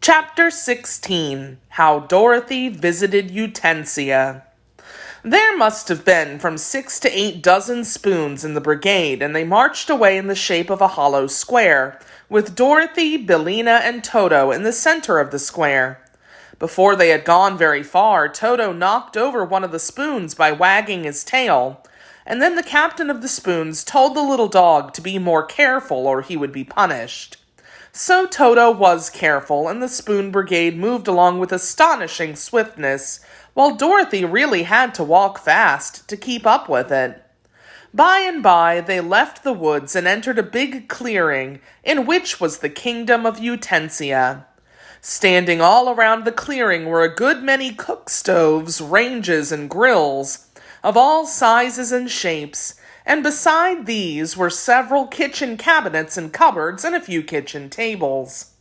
Chapter 16 How Dorothy Visited Utensia. There must have been from 6 to 8 dozen spoons in the brigade, and they marched away in the shape of a hollow square, with Dorothy, Billina, and Toto in the center of the square. Before they had gone very far, Toto knocked over one of the spoons by wagging his tail, and then the captain of the spoons told the little dog to be more careful or he would be punished. So Toto was careful, and the spoon brigade moved along with astonishing swiftness, while Dorothy really had to walk fast to keep up with it. By and by, they left the woods and entered a big clearing, in which was the kingdom of Utensia. Standing all around the clearing were a good many cook stoves, ranges, and grills, of all sizes and shapes, and beside these were several kitchen cabinets and cupboards and a few kitchen tables.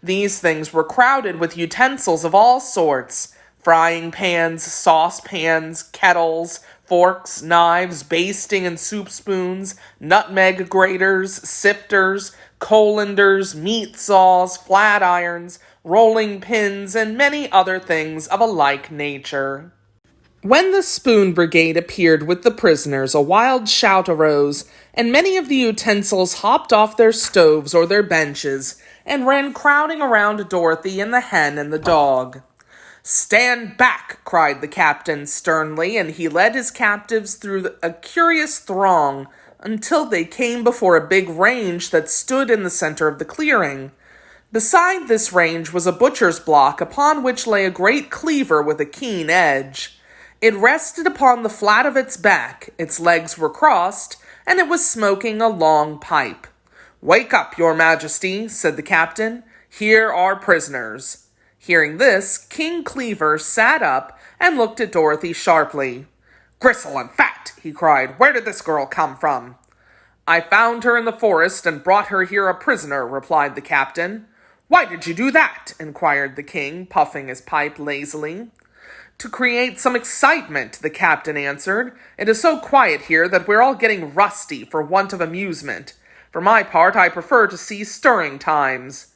These things were crowded with utensils of all sorts: frying pans, saucepans, kettles, forks, knives, basting and soup spoons, nutmeg graters, sifters, colanders, meat saws, flat irons, rolling pins, and many other things of a like nature. When the spoon brigade appeared with the prisoners, a wild shout arose, and many of the utensils hopped off their stoves or their benches, and ran crowding around Dorothy and the hen and the dog. "Stand back!" cried the captain sternly, and he led his captives through a curious throng until they came before a big range that stood in the center of the clearing. Beside this range was a butcher's block upon which lay a great cleaver with a keen edge. It rested upon the flat of its back, its legs were crossed, and it was smoking a long pipe. "Wake up, your majesty," said the captain. "Here are prisoners." Hearing this, King Cleaver sat up and looked at Dorothy sharply. "Gristle and fat," he cried, "where did this girl come from?" "I found her in the forest and brought her here a prisoner," replied the captain. "Why did you do that?" inquired the king, puffing his pipe lazily. "To create some excitement," the captain answered. "It is so quiet here that we're all getting rusty for want of amusement. For my part, I prefer to see stirring times."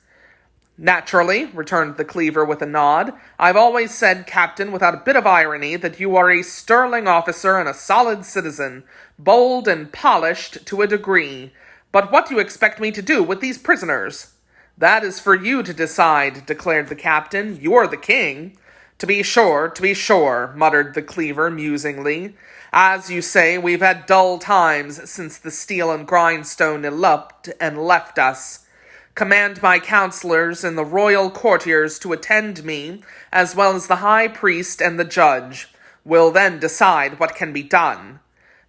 "Naturally," returned the cleaver with a nod. "I've always said, Captain, without a bit of irony, that you are a sterling officer and a solid citizen, bold and polished to a degree. But what do you expect me to do with these prisoners?" "That is for you to decide," declared the captain. "You're the king." To be sure, muttered the cleaver musingly. "As you say, we've had dull times since the steel and grindstone eloped and left us. Command my counselors and the royal courtiers to attend me, as well as the high priest and the judge. We'll then decide what can be done."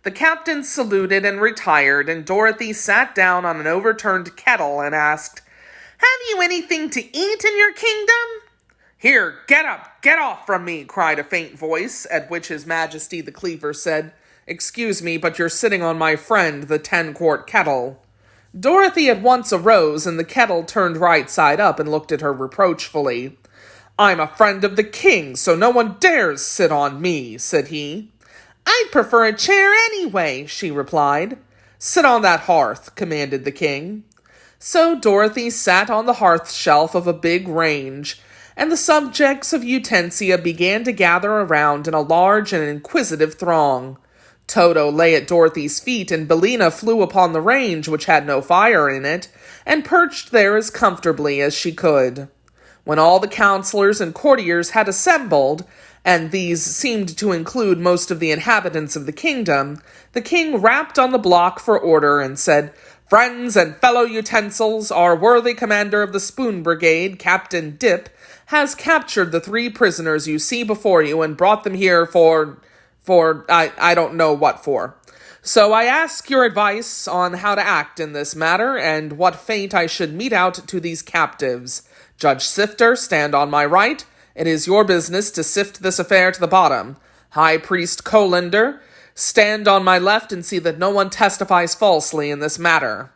The captain saluted and retired, and Dorothy sat down on an overturned kettle and asked, "Have you anything to eat in your kingdom?" "Here, get up, get off from me," cried a faint voice, at which His Majesty the Cleaver said, "Excuse me, but you're sitting on my friend, the 10-quart kettle." Dorothy at once arose, and the kettle turned right side up and looked at her reproachfully. "I'm a friend of the king, so no one dares sit on me," said he. "I'd prefer a chair anyway," she replied. "Sit on that hearth," commanded the king. So Dorothy sat on the hearth shelf of a big range, and the subjects of Utensia began to gather around in a large and inquisitive throng. Toto lay at Dorothy's feet, and Billina flew upon the range, which had no fire in it, and perched there as comfortably as she could. When all the counselors and courtiers had assembled, and these seemed to include most of the inhabitants of the kingdom, the king rapped on the block for order and said, "Friends and fellow utensils, our worthy commander of the Spoon Brigade, Captain Dip, has captured the 3 prisoners you see before you and brought them here for I don't know what for. So I ask your advice on how to act in this matter, and what fate I should mete out to these captives. Judge Sifter, stand on my right. It is your business to sift this affair to the bottom. High Priest Colander, stand on my left and see that no one testifies falsely in this matter."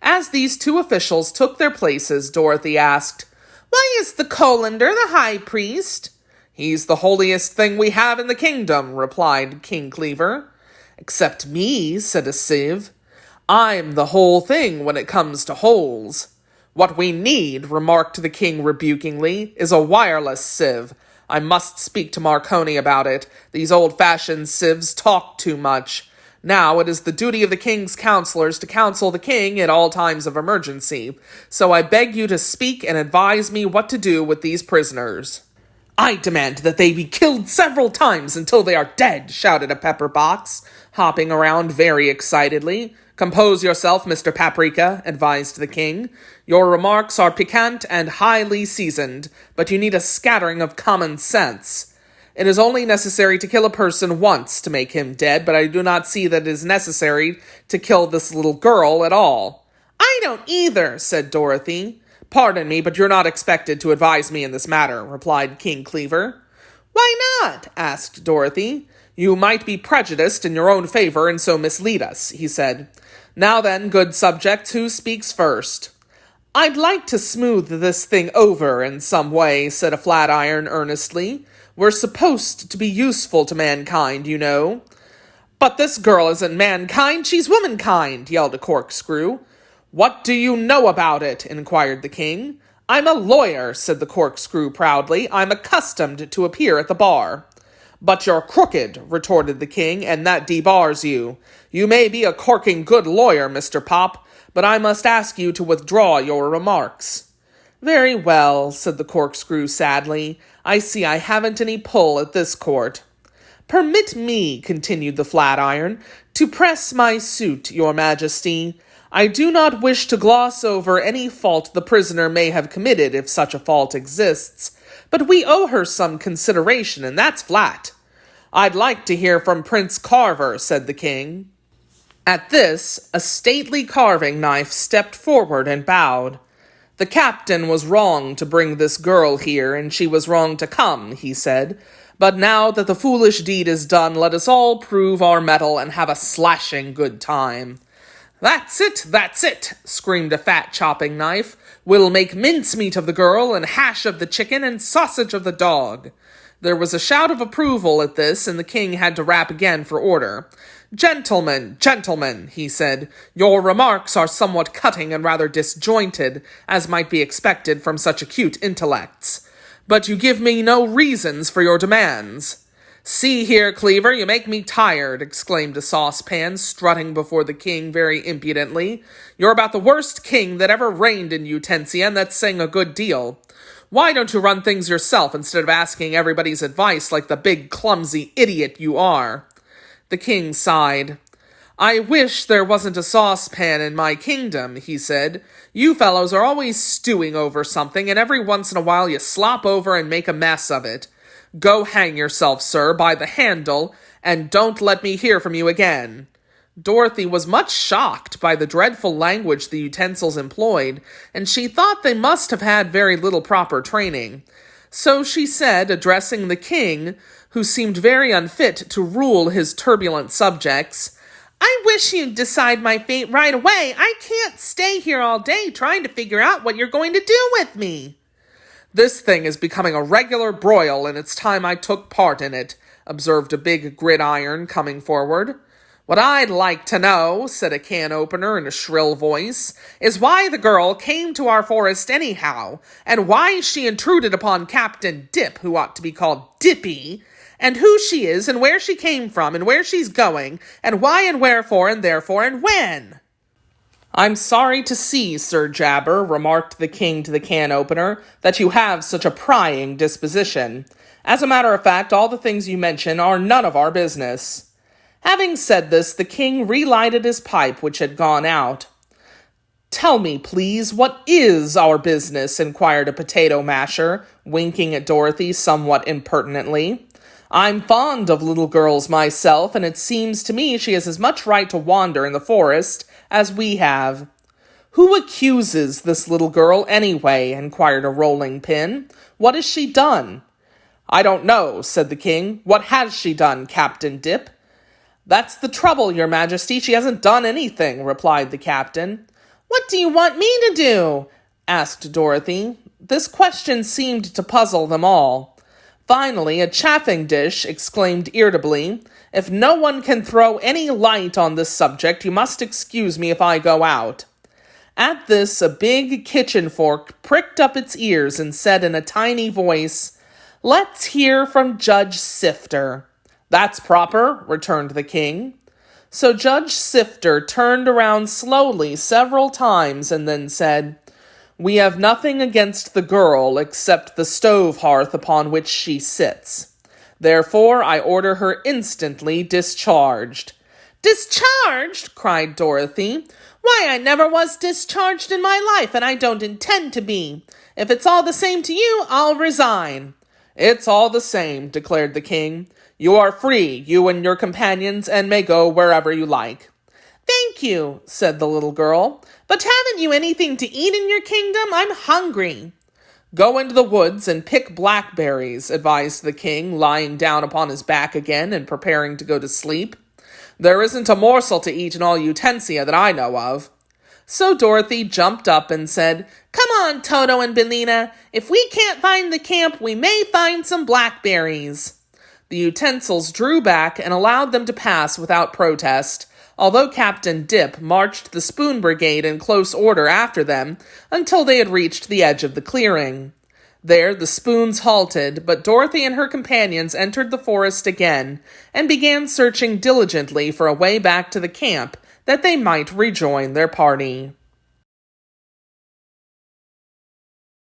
As these 2 officials took their places, Dorothy asked, "Why is the Colander the high priest?" "He's the holiest thing we have in the kingdom," replied King Cleaver. "Except me," said a sieve. "I'm the whole thing when it comes to holes." What we need, remarked the king rebukingly, is a wireless sieve. I must speak to Marconi about it. These old-fashioned sieves talk too much. Now it is the duty of the king's counselors to counsel the king at all times of emergency. So I beg you to speak and advise me what to do with these prisoners. I demand that they be killed several times until they are dead, shouted a pepper box, hopping around very excitedly. Compose yourself, Mr. Paprika, advised the king. Your remarks are piquant and highly seasoned, but you need a scattering of common sense. It is only necessary to kill a person once to make him dead, but I do not see that it is necessary to kill this little girl at all. I don't either, said Dorothy. Pardon me, but you're not expected to advise me in this matter, replied King Cleaver. Why not? Asked Dorothy. You might be prejudiced in your own favor and so mislead us, he said. Now then, good subjects, who speaks first? I'd like to smooth this thing over in some way, said a Flatiron earnestly. We're supposed to be useful to mankind, you know. But this girl isn't mankind, she's womankind, yelled a corkscrew. What do you know about it? Inquired the king. I'm a lawyer, said the corkscrew proudly. I'm accustomed to appear at the bar. But you're crooked, retorted the king, and that debars you. You may be a corking good lawyer, Mr. Pop, but I must ask you to withdraw your remarks. Very well, said the corkscrew sadly. I see I haven't any pull at this court. Permit me, continued the Flatiron, to press my suit, your majesty. I do not wish to gloss over any fault the prisoner may have committed, if such a fault exists, but we owe her some consideration, and that's flat. I'd like to hear from Prince Carver, said the king. At this, a stately carving knife stepped forward and bowed. The captain was wrong to bring this girl here, and she was wrong to come, he said. But now that the foolish deed is done, let us all prove our mettle and have a slashing good time. That's it, screamed a fat chopping knife. We'll make mincemeat of the girl, and hash of the chicken, and sausage of the dog. There was a shout of approval at this, and the king had to rap again for order. Gentlemen, he said, your remarks are somewhat cutting and rather disjointed, as might be expected from such acute intellects. But you give me no reasons for your demands. See here, Cleaver, you make me tired, exclaimed a saucepan, strutting before the king very impudently. You're about the worst king that ever reigned in Utensia, and that's saying a good deal. Why don't you run things yourself instead of asking everybody's advice like the big clumsy idiot you are? The king sighed. I wish there wasn't a saucepan in my kingdom, he said. You fellows are always stewing over something, and every once in a while you slop over and make a mess of it. Go hang yourself, sir, by the handle, and don't let me hear from you again. Dorothy was much shocked by the dreadful language the utensils employed, and she thought they must have had very little proper training. So she said, addressing the king, who seemed very unfit to rule his turbulent subjects, I wish you'd decide my fate right away. I can't stay here all day trying to figure out what you're going to do with me. This thing is becoming a regular broil, and it's time I took part in it, observed a big gridiron coming forward. What I'd like to know, said a can-opener in a shrill voice, is why the girl came to our forest anyhow, and why she intruded upon Captain Dip, who ought to be called Dippy, and who she is, and where she came from, and where she's going, and why and wherefore, and therefore, and when. I'm sorry to see, Sir Jabber, remarked the king to the can-opener, that you have such a prying disposition. As a matter of fact, all the things you mention are none of our business. Having said this, the king relighted his pipe, which had gone out. Tell me, please, what is our business? Inquired a potato masher, winking at Dorothy somewhat impertinently. I'm fond of little girls myself, and it seems to me she has as much right to wander in the forest as we have. Who accuses this little girl, anyway? Inquired a rolling pin. What has she done? I don't know, said the king. What has she done, Captain Dip? That's the trouble, your majesty. She hasn't done anything, replied the captain. What do you want me to do? Asked Dorothy. This question seemed to puzzle them all. Finally, a chafing dish exclaimed irritably, If no one can throw any light on this subject, you must excuse me if I go out. At this, a big kitchen fork pricked up its ears and said in a tiny voice, "Let's hear from Judge Sifter." "That's proper," returned the king. So Judge Sifter turned around slowly several times and then said, "We have nothing against the girl except the stove hearth upon which she sits. Therefore, I order her instantly discharged." "Discharged?" cried Dorothy. "Why, I never was discharged in my life, and I don't intend to be. If it's all the same to you, I'll resign." "It's all the same," declared the king. "You are free, you and your companions, and may go wherever you like." "Thank you," said the little girl. "But haven't you anything to eat in your kingdom? I'm hungry." "Go into the woods and pick blackberries," advised the king, lying down upon his back again and preparing to go to sleep. "There isn't a morsel to eat in all Utensia that I know of." So Dorothy jumped up and said, "Come on, Toto and Billina. If we can't find the camp, we may find some blackberries." The utensils drew back and allowed them to pass without protest, although Captain Dip marched the Spoon Brigade in close order after them until they had reached the edge of the clearing. There the spoons halted, but Dorothy and her companions entered the forest again and began searching diligently for a way back to the camp that they might rejoin their party.